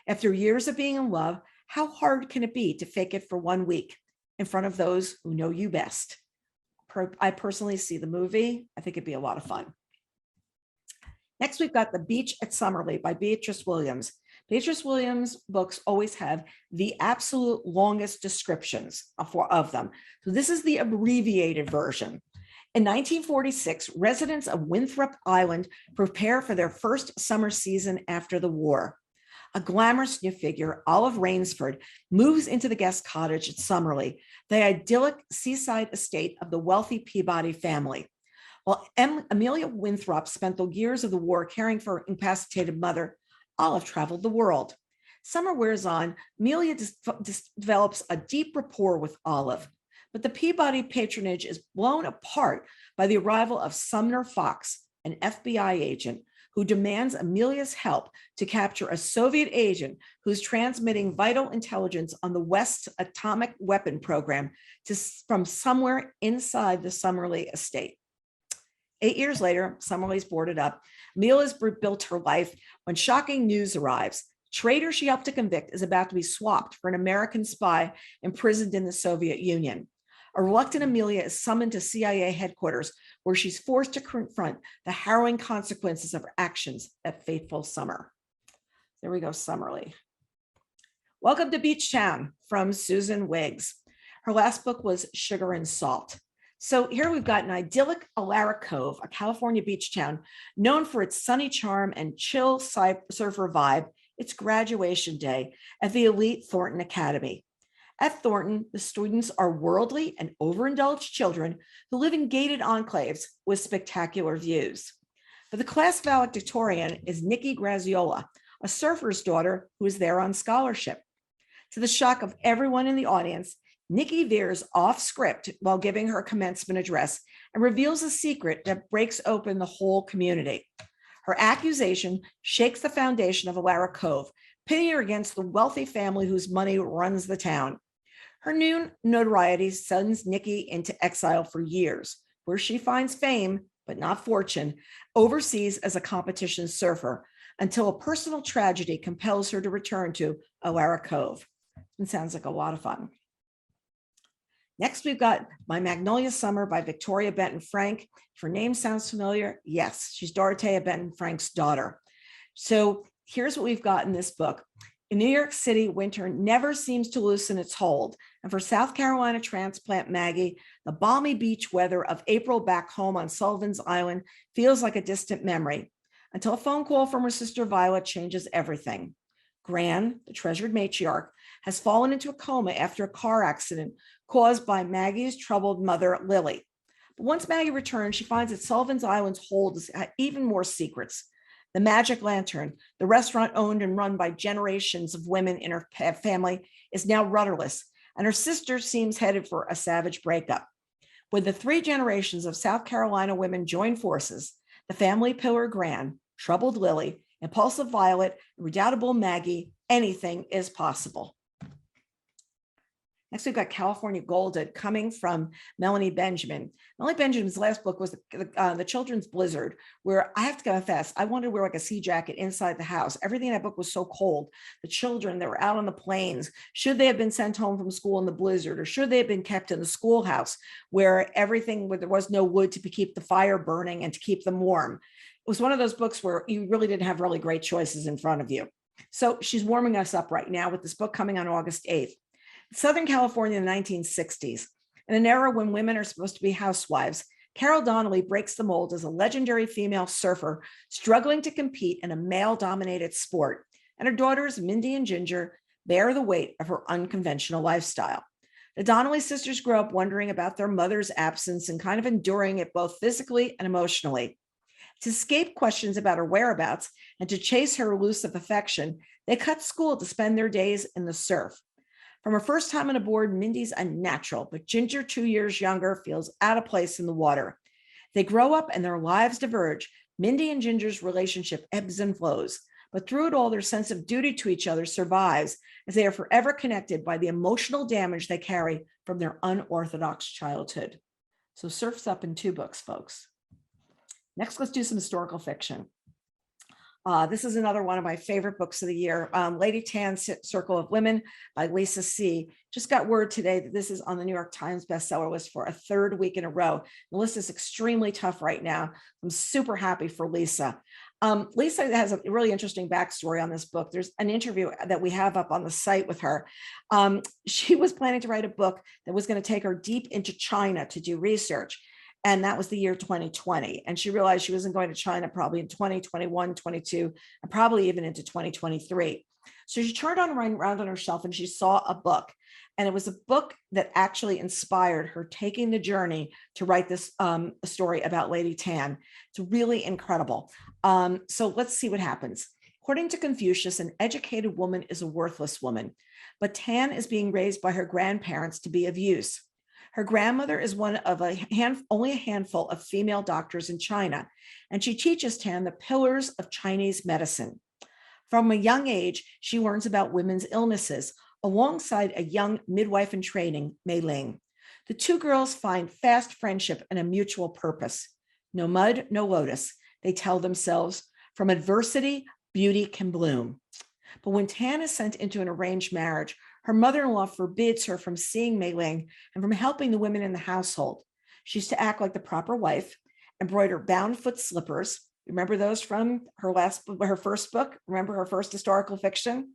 After years of being in love, how hard can it be to fake it for 1 week in front of those who know you best? I personally see the movie. I think it'd be a lot of fun. Next, we've got The Beach at Summerley by Beatrice Williams. Beatrice Williams' books always have the absolute longest descriptions of them. So this is the abbreviated version. In 1946, residents of Winthrop Island prepare for their first summer season after the war. A glamorous new figure, Olive Rainsford, moves into the guest cottage at Summerley, the idyllic seaside estate of the wealthy Peabody family. While Amelia Winthrop spent the years of the war caring for her incapacitated mother, Olive traveled the world. Summer wears on, Amelia develops a deep rapport with Olive, but the Peabody patronage is blown apart by the arrival of Sumner Fox, an FBI agent, who demands Amelia's help to capture a Soviet agent who's transmitting vital intelligence on the West's atomic weapon program from somewhere inside the Summerlee estate. 8 years later, Summerlee's boarded up. Amelia's built her life when shocking news arrives. The traitor she helped to convict is about to be swapped for an American spy imprisoned in the Soviet Union. A reluctant Amelia is summoned to CIA headquarters, where she's forced to confront the harrowing consequences of her actions that fateful summer. There we go, Summerlee. Welcome to Beach Town from Susan Wiggs. Her last book was Sugar and Salt. So here we've got an idyllic Alara Cove, a California beach town known for its sunny charm and chill surfer vibe. It's graduation day at the elite Thornton Academy. At Thornton, the students are worldly and overindulged children who live in gated enclaves with spectacular views. But the class valedictorian is Nikki Graziola, a surfer's daughter who is there on scholarship. To the shock of everyone in the audience, Nikki veers off script while giving her commencement address and reveals a secret that breaks open the whole community. Her accusation shakes the foundation of Alara Cove, pitting her against the wealthy family whose money runs the town. Her new notoriety sends Nikki into exile for years, where she finds fame, but not fortune, overseas as a competition surfer, until a personal tragedy compels her to return to Alara Cove. It sounds like a lot of fun. Next, we've got My Magnolia Summer by Victoria Benton Frank. If her name sounds familiar, yes, she's Dorothea Benton Frank's daughter. So here's what we've got in this book. In New York City, winter never seems to loosen its hold. And for South Carolina transplant Maggie, the balmy beach weather of April back home on Sullivan's Island feels like a distant memory, until a phone call from her sister Violet changes everything. Gran, the treasured matriarch, has fallen into a coma after a car accident caused by Maggie's troubled mother, Lily. But once Maggie returns, she finds that Sullivan's Island's holds even more secrets. The Magic Lantern, the restaurant owned and run by generations of women in her family, is now rudderless, and her sister seems headed for a savage breakup. When the 3 generations of South Carolina women join forces, the family pillar Gran, troubled Lily, impulsive Violet, and redoubtable Maggie, anything is possible. Next, we've got California Golded, coming from Melanie Benjamin. Melanie Benjamin's last book was the Children's Blizzard, where I have to confess, I wanted to wear like a sea jacket inside the house. Everything in that book was so cold. The children that were out on the plains, should they have been sent home from school in the blizzard, or should they have been kept in the schoolhouse where there was no wood to keep the fire burning and to keep them warm? It was one of those books where you really didn't have really great choices in front of you. So she's warming us up right now with this book coming on August 8th. Southern California in the 1960s, in an era when women are supposed to be housewives, Carol Donnelly breaks the mold as a legendary female surfer struggling to compete in a male-dominated sport, and her daughters, Mindy and Ginger, bear the weight of her unconventional lifestyle. The Donnelly sisters grow up wondering about their mother's absence and kind of enduring it both physically and emotionally. To escape questions about her whereabouts and to chase her elusive affection, they cut school to spend their days in the surf. From her first time on a board, Mindy's unnatural, but Ginger, 2 years younger, feels out of place in the water. They grow up and their lives diverge. Mindy and Ginger's relationship ebbs and flows, but through it all, their sense of duty to each other survives, as they are forever connected by the emotional damage they carry from their unorthodox childhood. So Surf's Up in 2 books, folks. Next, let's do some historical fiction. This is another one of my favorite books of the year, Lady Tan's Circle of Women by Lisa C. Just got word today that this is on the New York Times bestseller list for a 3rd week in a row. The list is extremely tough right now. I'm super happy for Lisa. Lisa has a really interesting backstory on this book. There's an interview that we have up on the site with her. She was planning to write a book that was going to take her deep into China to do research. And that was the year 2020. And she realized she wasn't going to China probably in 2021, 22, and probably even into 2023. So she turned around on her shelf and she saw a book. And it was a book that actually inspired her taking the journey to write this story about Lady Tan. It's really incredible. So let's see what happens. According to Confucius, an educated woman is a worthless woman, but Tan is being raised by her grandparents to be of use. Her grandmother is one of only a handful of female doctors in China, and she teaches Tan the pillars of Chinese medicine. From a young age, she learns about women's illnesses alongside a young midwife in training, Mei Ling. The two girls find fast friendship and a mutual purpose. No mud, no lotus, they tell themselves. From adversity, beauty can bloom. But when Tan is sent into an arranged marriage, her mother-in-law forbids her from seeing Mei Ling and from helping the women in the household. She's to act like the proper wife, embroider bound-foot slippers. Remember those from her first book? Remember her first historical fiction?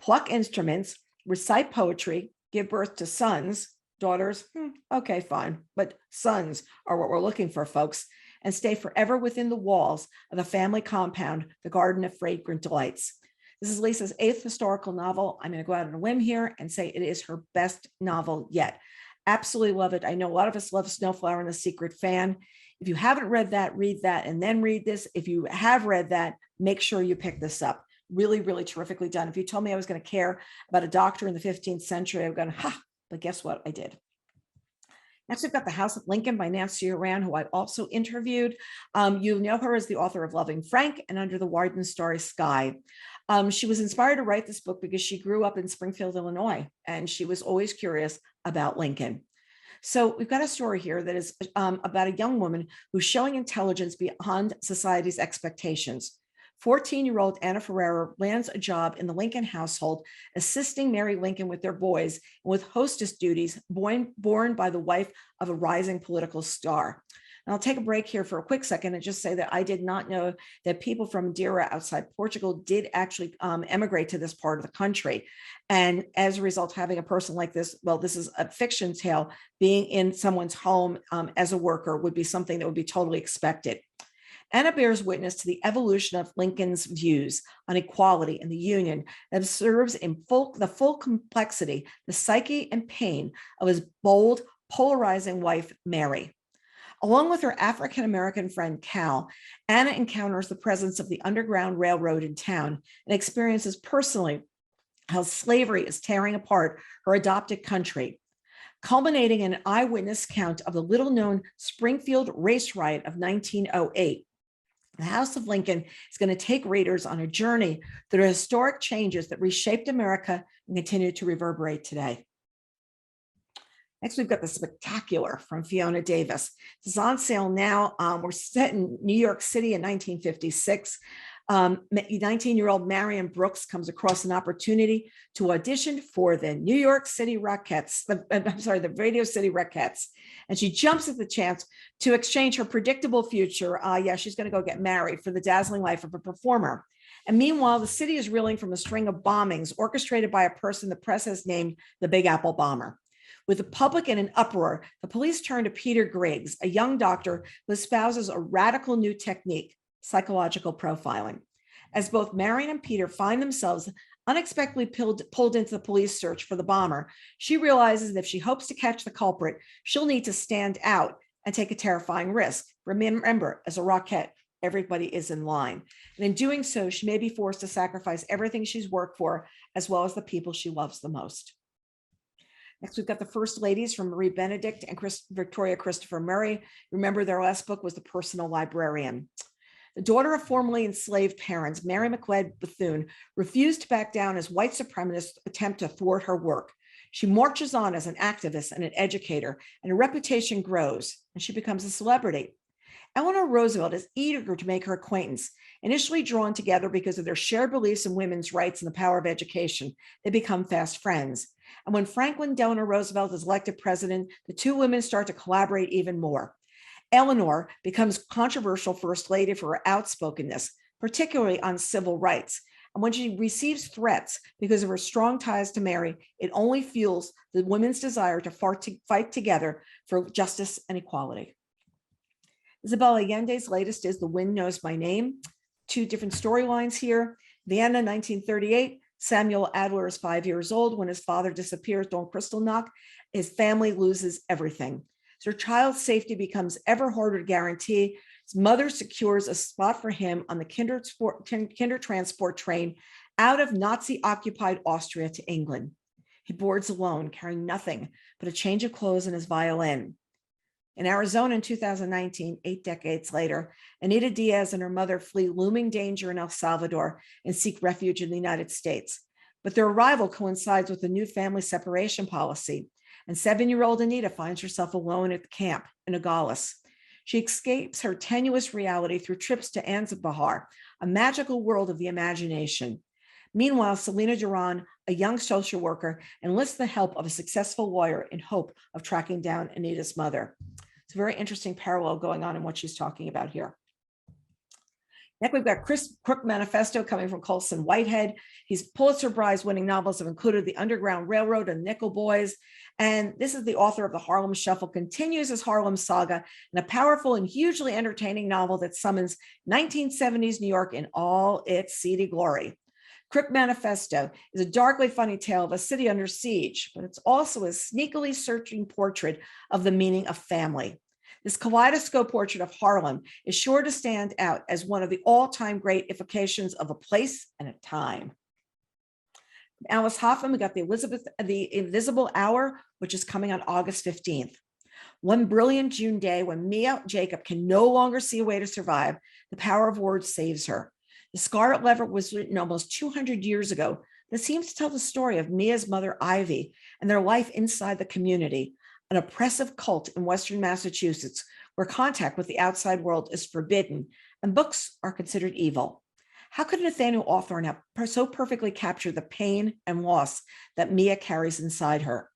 Pluck instruments, recite poetry, give birth to sons, daughters, okay, fine, but sons are what we're looking for, folks, and stay forever within the walls of the family compound, the Garden of Fragrant Delights. This is Lisa's 8th historical novel. I'm going to go out on a limb here and say it is her best novel yet. Absolutely love it. I know a lot of us love Snowflower and the Secret Fan. If you haven't read that, read that, and then read this. If you have read that, make sure you pick this up. Really, really terrifically done. If you told me I was going to care about a doctor in the 15th century, I've gone, but guess what? I did. Next, we've got The House of Lincoln by Nancy Horan, who I also interviewed. You know her as the author of Loving Frank and Under the Wide and Starry Sky. She was inspired to write this book because she grew up in Springfield, Illinois, and she was always curious about Lincoln. So we've got a story here that is about a young woman who's showing intelligence beyond society's expectations. 14-year-old Anna Ferrera lands a job in the Lincoln household, assisting Mary Lincoln with their boys and with hostess duties borne by the wife of a rising political star. And I'll take a break here for a quick second and just say that I did not know that people from Madeira outside Portugal did actually emigrate to this part of the country. And as a result, having a person like this, well, this is a fiction tale, being in someone's home as a worker would be something that would be totally expected. Anna bears witness to the evolution of Lincoln's views on equality and the Union that observes in the full complexity, the psyche and pain of his bold, polarizing wife, Mary. Along with her African-American friend, Cal, Anna encounters the presence of the Underground Railroad in town and experiences personally how slavery is tearing apart her adopted country, culminating in an eyewitness account of the little-known Springfield race riot of 1908. The House of Lincoln is going to take readers on a journey through historic changes that reshaped America and continue to reverberate today. Next, we've got The Spectacular from Fiona Davis. This is on sale now. We're set in New York City in 1956. 19-year-old Marion Brooks comes across an opportunity to audition for the New York City Rockettes, the Radio City Rockettes. And she jumps at the chance to exchange her predictable future. She's going to go get married for the dazzling life of a performer. And meanwhile, the city is reeling from a string of bombings orchestrated by a person the press has named the Big Apple Bomber. With the public in an uproar, the police turn to Peter Griggs, a young doctor who espouses a radical new technique, psychological profiling. As both Marion and Peter find themselves unexpectedly pulled into the police search for the bomber, she realizes that if she hopes to catch the culprit, she'll need to stand out and take a terrifying risk. Remember, as a Rockette, everybody is in line. And in doing so, she may be forced to sacrifice everything she's worked for, as well as the people she loves the most. Next, we've got The First Ladies from Marie Benedict and Victoria Christopher Murray. Remember, their last book was The Personal Librarian. The daughter of formerly enslaved parents, Mary McLeod Bethune, refused to back down as white supremacists attempt to thwart her work. She marches on as an activist and an educator, and her reputation grows, and she becomes a celebrity. Eleanor Roosevelt is eager to make her acquaintance. Initially drawn together because of their shared beliefs in women's rights and the power of education, they become fast friends. And when Franklin Delano Roosevelt is elected president, the two women start to collaborate even more. Eleanor becomes controversial first lady for her outspokenness, particularly on civil rights. And when she receives threats because of her strong ties to Mary, it only fuels the women's desire to fight together for justice and equality. Isabel Allende's latest is The Wind Knows My Name. Two different storylines here. Vienna, 1938. Samuel Adler is 5 years old when his father disappears on Kristallnacht. His family loses everything. So child's safety becomes ever harder to guarantee. His mother secures a spot for him on the Kinder transport train out of Nazi-occupied Austria to England. He boards alone, carrying nothing but a change of clothes and his violin. In Arizona in 2019, 8 decades later, Anita Diaz and her mother flee looming danger in El Salvador and seek refuge in the United States. But their arrival coincides with a new family separation policy, and 7-year-old Anita finds herself alone at the camp in Nogales. She escapes her tenuous reality through trips to Anzabahar, a magical world of the imagination. Meanwhile, Selena Duran, a young social worker, enlists the help of a successful lawyer in hope of tracking down Anita's mother. It's a very interesting parallel going on in what she's talking about here. Next, we've got Chris Crook Manifesto coming from Colson Whitehead. He's Pulitzer Prize winning novels have included The Underground Railroad and Nickel Boys. And this is the author of The Harlem Shuffle, continues his Harlem saga in a powerful and hugely entertaining novel that summons 1970s New York in all its seedy glory. Crook Manifesto is a darkly funny tale of a city under siege, but it's also a sneakily searching portrait of the meaning of family. This kaleidoscope portrait of Harlem is sure to stand out as one of the all-time great evocations of a place and a time. Alice Hoffman, we got the Invisible Hour, which is coming on August 15th. One brilliant June day when Mia Jacob can no longer see a way to survive, the power of words saves her. The Scarlet Letter was written almost 200 years ago. That seems to tell the story of Mia's mother, Ivy, and their life inside the community, an oppressive cult in Western Massachusetts, where contact with the outside world is forbidden and books are considered evil. How could Nathaniel Hawthorne have so perfectly captured the pain and loss that Mia carries inside her?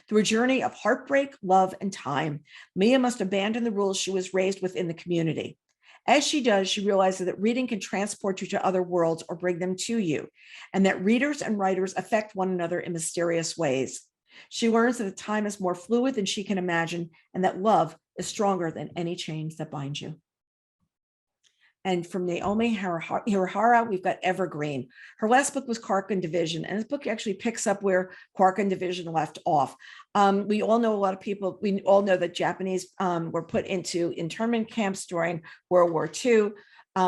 Through a journey of heartbreak, love, and time, Mia must abandon the rules she was raised within the community. As she does, she realizes that reading can transport you to other worlds or bring them to you, and that readers and writers affect one another in mysterious ways. She learns that the time is more fluid than she can imagine, and that love is stronger than any chains that bind you. And from Naomi Hirahara, we've got Evergreen. Her last book was Quark and Division, and this book actually picks up where Quark and Division left off. We all know we all know that Japanese were put into internment camps during World War II.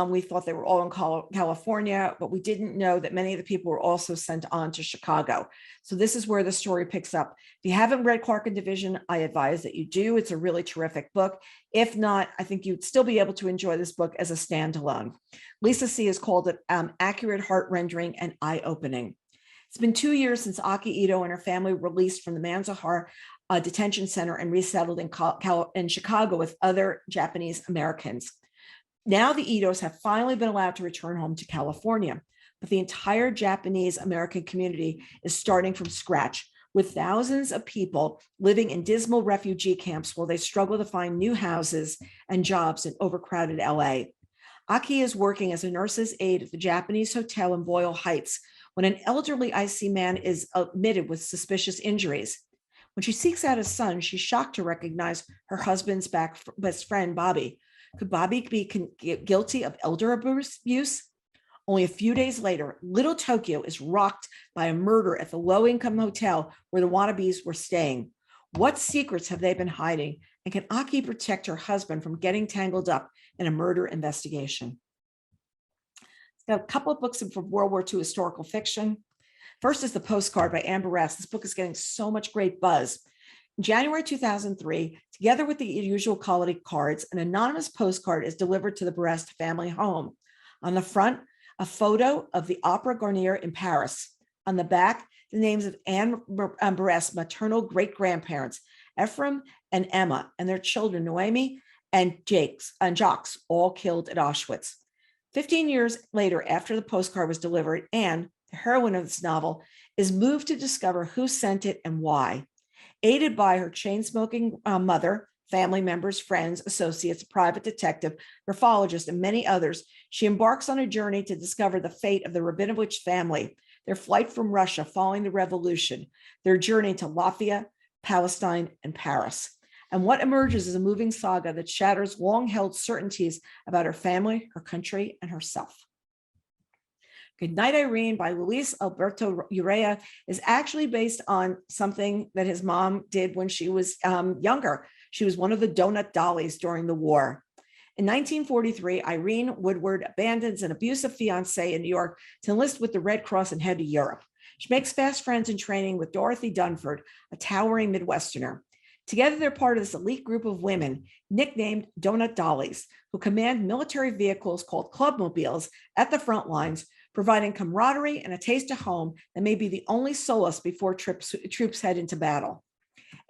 We thought they were all in California, but we didn't know that many of the people were also sent on to Chicago. So this is where the story picks up. If you haven't read Quark and Division, I advise that you do. It's a really terrific book. If not, I think you'd still be able to enjoy this book as a standalone. Lisa C. has called it accurate, heart-rendering, and eye-opening. It's been 2 years since Aki Ito and her family were released from the Manzanar detention center and resettled in Chicago with other Japanese Americans. Now the Itos have finally been allowed to return home to California, but the entire Japanese American community is starting from scratch, with thousands of people living in dismal refugee camps while they struggle to find new houses and jobs in overcrowded LA. Aki is working as a nurse's aide at the Japanese hotel in Boyle Heights when an elderly IC man is admitted with suspicious injuries. When she seeks out his son, she's shocked to recognize her husband's best friend, Bobby. Could Bobby be guilty of elder abuse? Only a few days later, Little Tokyo is rocked by a murder at the low-income hotel where the wannabes were staying. What secrets have they been hiding? And can Aki protect her husband from getting tangled up in a murder investigation? Got a couple of books from World War II historical fiction. First is The Postcard by Anne Barres. This book is getting so much great buzz. In January 2003, together with the usual quality cards, an anonymous postcard is delivered to the Barres family home. On the front, a photo of the Opera Garnier in Paris. On the back, the names of Anne Barres' maternal great-grandparents, Ephraim and Emma, and their children, Noemi and Jacques, all killed at Auschwitz. 15 years later, after the postcard was delivered, Anne, the heroine of this novel, is moved to discover who sent it and why. Aided by her chain-smoking mother, family members, friends, associates, private detective, graphologist, and many others, she embarks on a journey to discover the fate of the Rabinovich family, their flight from Russia following the revolution, their journey to Lafayette, Palestine, and Paris. And what emerges is a moving saga that shatters long-held certainties about her family, her country, and herself. Good Night, Irene by Luis Alberto Urrea is actually based on something that his mom did when she was younger. She was one of the donut dollies during the war. In 1943, Irene Woodward abandons an abusive fiancé in New York to enlist with the Red Cross and head to Europe. She makes fast friends in training with Dorothy Dunford, a towering Midwesterner. Together, they're part of this elite group of women, nicknamed Donut Dollies, who command military vehicles called clubmobiles at the front lines, providing camaraderie and a taste of home that may be the only solace before troops head into battle.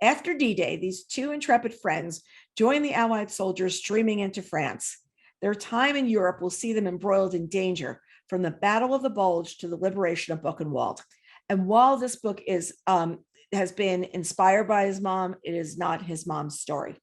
After D-Day, these two intrepid friends join the Allied soldiers streaming into France. Their time in Europe will see them embroiled in danger, from the Battle of the Bulge to the liberation of Buchenwald. And while this book has been inspired by his mom, it is not his mom's story.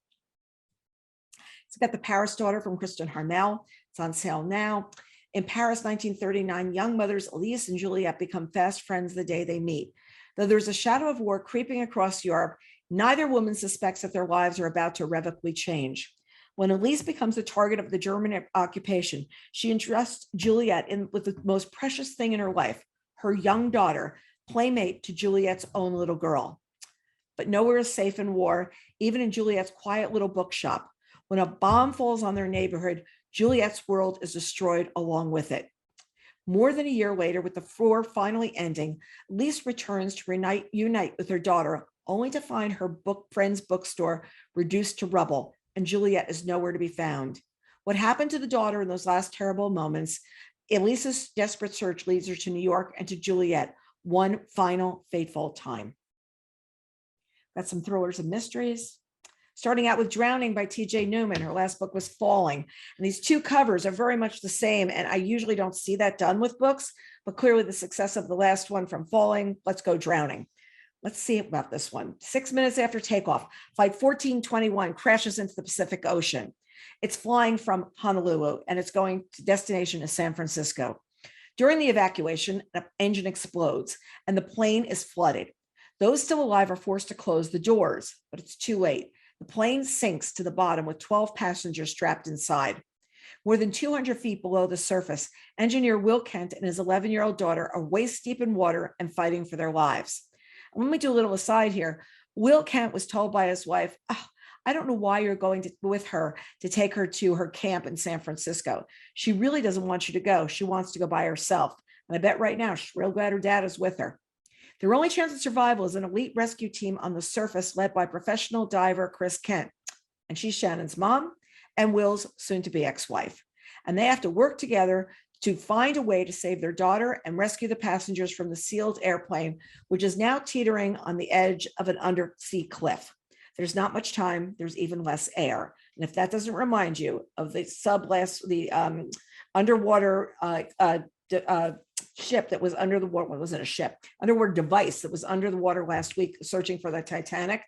It's got The Paris Daughter from Kristen Harmel. It's on sale now. In Paris, 1939, young mothers Elise and Juliette become fast friends the day they meet. Though there's a shadow of war creeping across Europe, neither woman suspects that their lives are about to irrevocably change. When Elise becomes the target of the German occupation, she entrusts Juliette with the most precious thing in her life, her young daughter, playmate to Juliette's own little girl. But nowhere is safe in war, even in Juliette's quiet little bookshop. When a bomb falls on their neighborhood, Juliette's world is destroyed along with it. More than a year later, with the war finally ending, Elise returns to unite with her daughter, only to find her friend's bookstore reduced to rubble, and Juliette is nowhere to be found. What happened to the daughter in those last terrible moments? Elise's desperate search leads her to New York and to Juliette, one final fateful time. Got some thrillers and mysteries. Starting out with Drowning by T.J. Newman. Her last book was Falling. And these two covers are very much the same. And I usually don't see that done with books, but clearly the success of the last one from Falling, let's go Drowning. Let's see about this one. 6 minutes after takeoff, Flight 1421 crashes into the Pacific Ocean. It's flying from Honolulu and it's going to destination is San Francisco. During the evacuation, the engine explodes and the plane is flooded. Those still alive are forced to close the doors, but it's too late. The plane sinks to the bottom with 12 passengers strapped inside. More than 200 feet below the surface, engineer Will Kent and his 11-year-old daughter are waist deep in water and fighting for their lives. Let me do a little aside here. Will Kent was told by his wife, "Oh, I don't know why you're going with her to take her to her camp in San Francisco. She really doesn't want you to go. She wants to go by herself. And I bet right now she's real glad her dad is with her." Their only chance of survival is an elite rescue team on the surface led by professional diver Chris Kent. And she's Shannon's mom and Will's soon-to-be ex-wife. And they have to work together to find a way to save their daughter and rescue the passengers from the sealed airplane, which is now teetering on the edge of an undersea cliff. There's not much time. There's even less air. And if that doesn't remind you of the underwater ship that was under the water, well, it wasn't a ship, underwater device that was under the water last week searching for the Titanic,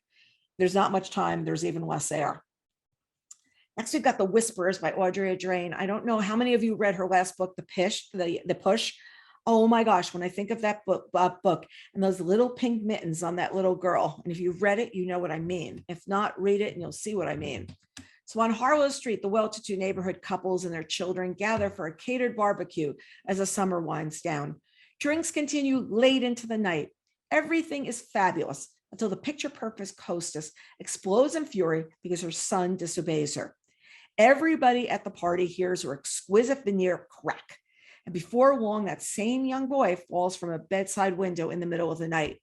there's not much time. There's even less air. Next, we've got The Whisperers by Audrey Drain. I don't know how many of you read her last book, The Push. Oh my gosh, when I think of that book and those little pink mittens on that little girl, and if you've read it, you know what I mean. If not, read it and you'll see what I mean. So on Harlow Street, the well-to-do neighborhood couples and their children gather for a catered barbecue as the summer winds down. Drinks continue late into the night. Everything is fabulous until the picture-perfect hostess explodes in fury because her son disobeys her. Everybody at the party hears her exquisite veneer crack. And before long, that same young boy falls from a bedside window in the middle of the night.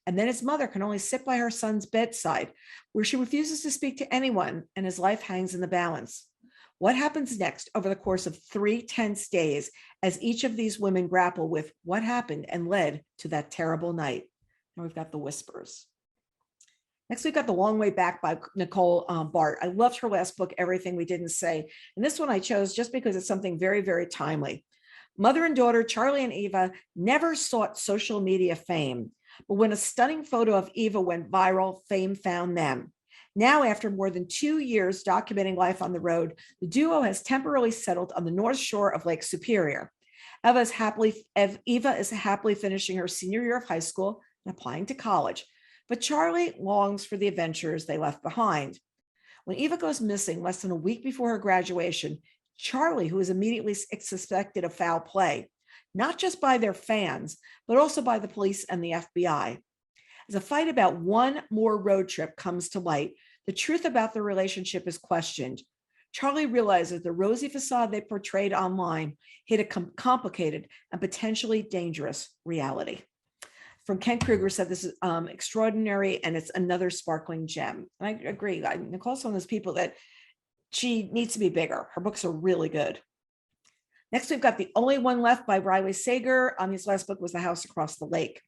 And then his mother can only sit by her son's bedside, where she refuses to speak to anyone, and his life hangs in the balance. What happens next over the course of 3 tense days as each of these women grapple with what happened and led to that terrible night? And we've got The Whispers. Next, we've got The Long Way Back by Nicole Bart. I loved her last book, Everything We Didn't Say. And this one I chose just because it's something very, very timely. Mother and daughter, Charlie and Eva, never sought social media fame. But when a stunning photo of Eva went viral, fame found them. Now, after more than 2 years documenting life on the road, the duo has temporarily settled on the North Shore of Lake Superior. Eva is happily finishing her senior year of high school and applying to college. But Charlie longs for the adventures they left behind. When Eva goes missing less than a week before her graduation, Charlie, who is immediately suspected of foul play, not just by their fans, but also by the police and the FBI. As a fight about one more road trip comes to light, the truth about their relationship is questioned. Charlie realizes the rosy facade they portrayed online hid a complicated and potentially dangerous reality. from Ken Kruger said this is extraordinary and it's another sparkling gem. And I agree. Nicole's one of those people that she needs to be bigger. Her books are really good. Next, we've got The Only One Left by Riley Sager. His last book was The House Across the Lake.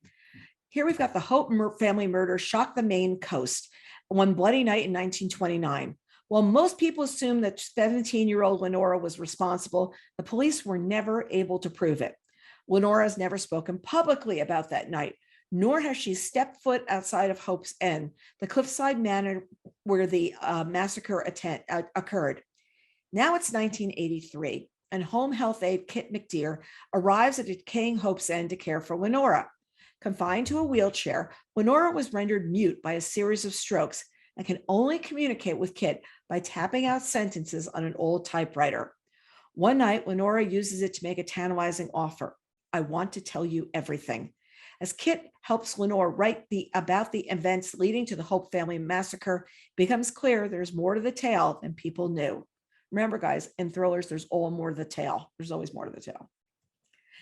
Here we've got the Hope family murder shocked the Maine coast one bloody night in 1929. While most people assume that 17-year-old Lenora was responsible, the police were never able to prove it. Lenora has never spoken publicly about that night, nor has she stepped foot outside of Hope's End, the cliffside manor where the massacre occurred. Now it's 1983, and home health aide Kit McDeer arrives at decaying Hope's End to care for Lenora. Confined to a wheelchair, Lenora was rendered mute by a series of strokes and can only communicate with Kit by tapping out sentences on an old typewriter. One night, Lenora uses it to make a tantalizing offer. I want to tell you everything. As Kit helps Lenore write about the events leading to the Hope family massacre, it becomes clear there's more to the tale than people knew. Remember, guys, in thrillers, there's all more to the tale. There's always more to the tale.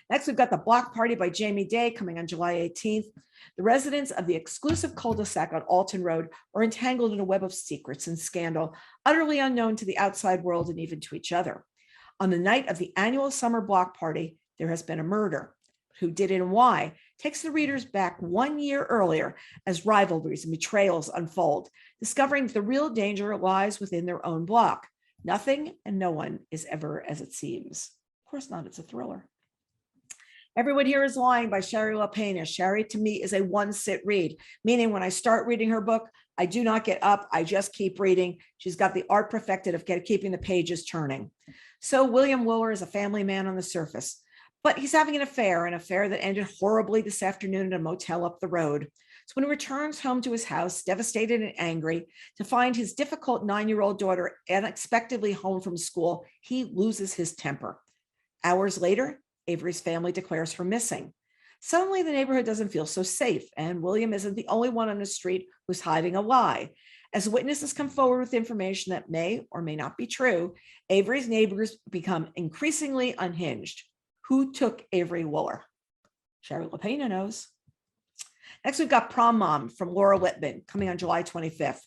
Next, we've got The Block Party by Jamie Day coming on July 18th. The residents of the exclusive cul-de-sac on Alton Road are entangled in a web of secrets and scandal, utterly unknown to the outside world and even to each other. On the night of the annual summer block party, there has been a murder. Who did it and why takes the readers back 1 year earlier as rivalries and betrayals unfold, discovering the real danger lies within their own block. Nothing and no one is ever as it seems. Of course not, it's a thriller. Everyone Here is Lying by Sherry LaPena. Sherry, to me, is a one-sit read, meaning when I start reading her book, I do not get up. I just keep reading. She's got the art perfected of keeping the pages turning. So William Wooler is a family man on the surface, but he's having an affair that ended horribly this afternoon at a motel up the road. So when he returns home to his house, devastated and angry, to find his difficult 9-year-old daughter unexpectedly home from school, he loses his temper. Hours later, Avery's family declares her missing. Suddenly, the neighborhood doesn't feel so safe, and William isn't the only one on the street who's hiding a lie. As witnesses come forward with information that may or may not be true, Avery's neighbors become increasingly unhinged. Who took Avery Wooler? Sherry LaPena knows. Next, we've got Prom Mom from Laura Lippman, coming on July 25th.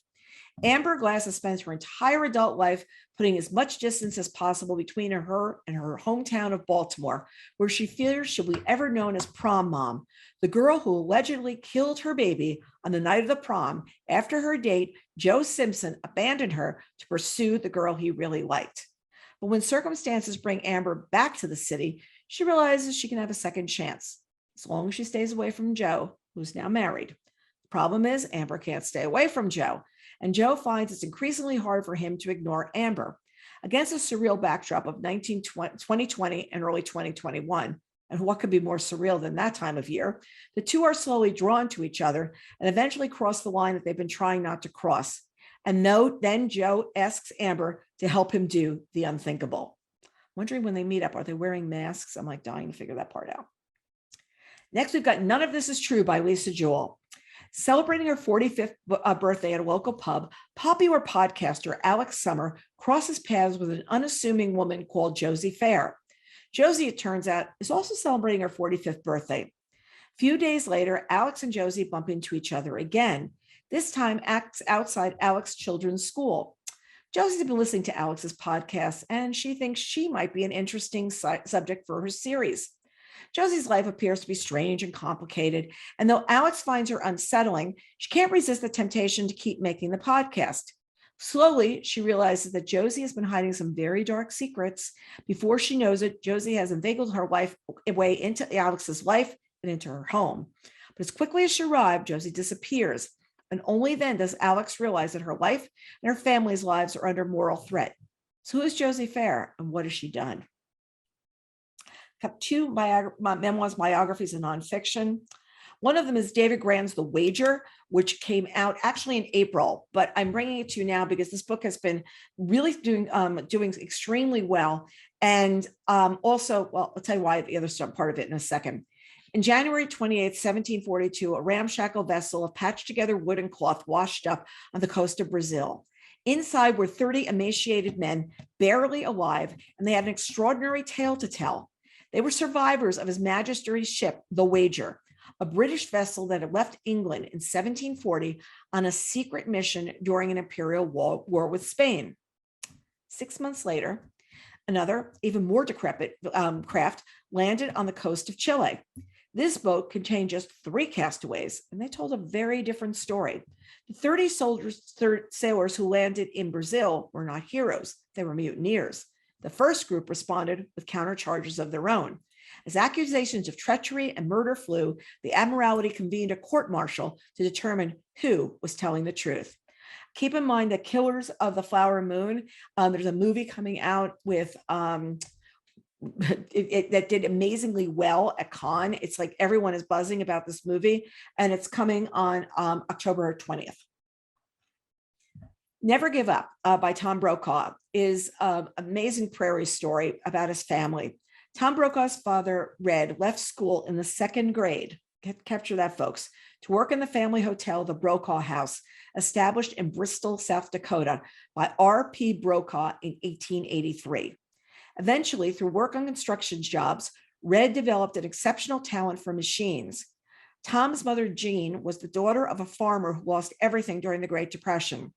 Amber Glass has spent her entire adult life putting as much distance as possible between her and her hometown of Baltimore, where she fears she'll be ever known as Prom Mom, the girl who allegedly killed her baby on the night of the prom after her date, Joe Simpson, abandoned her to pursue the girl he really liked. But when circumstances bring Amber back to the city, she realizes she can have a second chance, as long as she stays away from Joe, who's now married. The problem is Amber can't stay away from Joe, and Joe finds it's increasingly hard for him to ignore Amber. Against a surreal backdrop of 2020 and early 2021, and what could be more surreal than that time of year, the two are slowly drawn to each other and eventually cross the line that they've been trying not to cross. And then Joe asks Amber to help him do the unthinkable. Wondering when they meet up, are they wearing masks? I'm like dying to figure that part out. Next, we've got None of This Is True by Lisa Jewell. Celebrating her 45th birthday at a local pub, popular podcaster Alex Summer crosses paths with an unassuming woman called Josie Fair. Josie, it turns out, is also celebrating her 45th birthday. A few days later, Alex and Josie bump into each other again, this time outside Alex's children's school. Josie's been listening to Alex's podcast, and she thinks she might be an interesting subject for her series. Josie's life appears to be strange and complicated, and though Alex finds her unsettling, she can't resist the temptation to keep making the podcast. Slowly, she realizes that Josie has been hiding some very dark secrets. Before she knows it, Josie has inveigled her way into Alex's life and into her home. But as quickly as she arrived, Josie disappears, and only then does Alex realize that her life and her family's lives are under moral threat. So who is Josie Fair, and what has she done? Have two memoirs, biographies, and nonfiction. One of them is David Grann's The Wager, which came out actually in April, but I'm bringing it to you now because this book has been really doing extremely well. And also, well, I'll tell you why the other part of it in a second. In January 28, 1742, a ramshackle vessel of patched together wood and cloth washed up on the coast of Brazil. Inside were 30 emaciated men, barely alive, and they had an extraordinary tale to tell. They were survivors of His Majesty's ship, The Wager, a British vessel that had left England in 1740 on a secret mission during an imperial war with Spain. 6 months later, another, even more decrepit craft landed on the coast of Chile. This boat contained just 3 castaways, and they told a very different story. The 30 sailors who landed in Brazil were not heroes, they were mutineers. The first group responded with countercharges of their own. As accusations of treachery and murder flew, the Admiralty convened a court-martial to determine who was telling the truth. Keep in mind that Killers of the Flower Moon, there's a movie coming out with that did amazingly well at Cannes. It's like everyone is buzzing about this movie, and it's coming on October 20th. Never Give Up by Tom Brokaw is an amazing prairie story about his family. Tom Brokaw's father, Red, left school in the 2nd grade, capture that, folks, to work in the family hotel, the Brokaw House, established in Bristol, South Dakota by R.P. Brokaw in 1883. Eventually, through work on construction jobs, Red developed an exceptional talent for machines. Tom's mother, Jean, was the daughter of a farmer who lost everything during the Great Depression.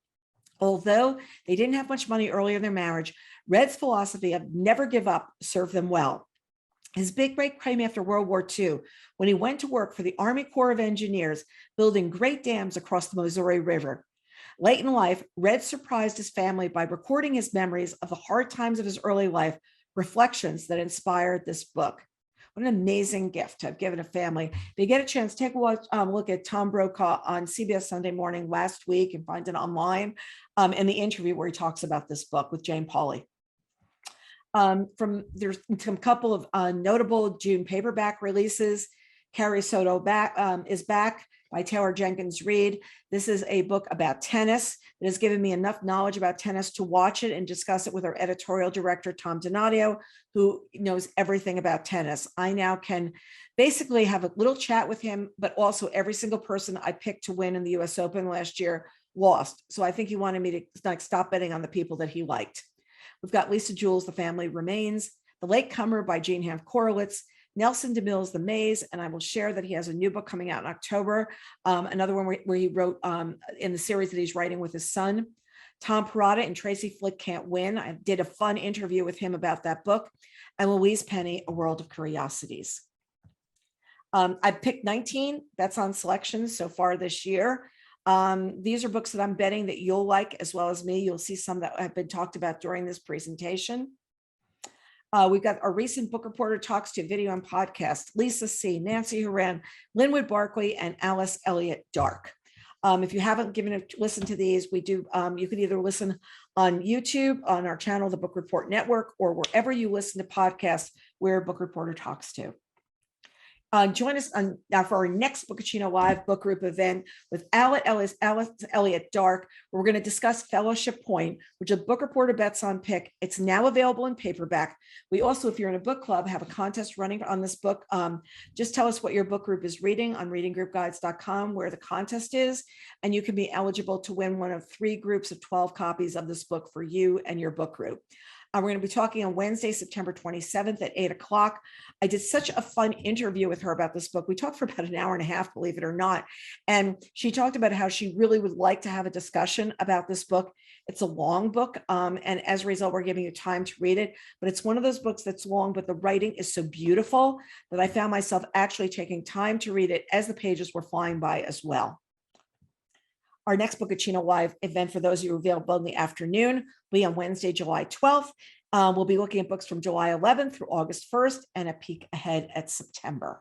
Although they didn't have much money early in their marriage, Red's philosophy of never give up served them well. His big break came after World War II, when he went to work for the Army Corps of Engineers, building great dams across the Missouri River. Late in life, Red surprised his family by recording his memories of the hard times of his early life, reflections that inspired this book. What an amazing gift to have given a family. If you get a chance, take a look at Tom Brokaw on CBS Sunday Morning last week and find it online, and the interview where he talks about this book with Jane Pauley. There's some couple of notable June paperback releases. Carrie, Soto is back by Taylor Jenkins Reid. This is a book about tennis that has given me enough knowledge about tennis to watch it and discuss it with our editorial director, Tom Donadio, who knows everything about tennis. I now can basically have a little chat with him, but also every single person I picked to win in the US Open last year lost. So I think he wanted me to stop betting on the people that he liked. We've got Lisa Jewell's The Family Remains, The Latecomer by Jean Hanff Korelitz, Nelson DeMille's The Maze, and I will share that he has a new book coming out in October, another one where he wrote in the series that he's writing with his son. Tom Perrotta and Tracy Flick Can't Win. I did a fun interview with him about that book. And Louise Penny, A World of Curiosities. I picked 19 bets on selections so far this year. These are books that I'm betting that you'll like as well as me. You'll see some that have been talked about during this presentation. We've got our recent Book Reporter Talks to video and podcast, Lisa C., Nancy Horan, Linwood Barkley, and Alice Elliott Dark. If you haven't given a listen to these, we do. You can either listen on YouTube, on our channel, the Book Report Network, or wherever you listen to podcasts where Book Reporter talks to. Join us for our next Bookaccino Live book group event with Alice Elliott Dark. We're going to discuss Fellowship Point, which is a Book Reporter Bets on pick. It's now available in paperback. We also, if you're in a book club, have a contest running on this book. Just tell us what your book group is reading on readinggroupguides.com, where the contest is, and you can be eligible to win one of 3 groups of 12 copies of this book for you and your book group. We're going to be talking on Wednesday, September 27th at 8 o'clock. I did such a fun interview with her about this book. We talked for about an hour and a half, believe it or not. And she talked about how she really would like to have a discussion about this book. It's a long book. And as a result, we're giving you time to read it. But it's one of those books that's long, but the writing is so beautiful that I found myself actually taking time to read it as the pages were flying by as well. Our next Bookaccino Live event, for those of you available in the afternoon, will be on Wednesday, July 12th. We'll be looking at books from July 11th through August 1st and a peek ahead at September.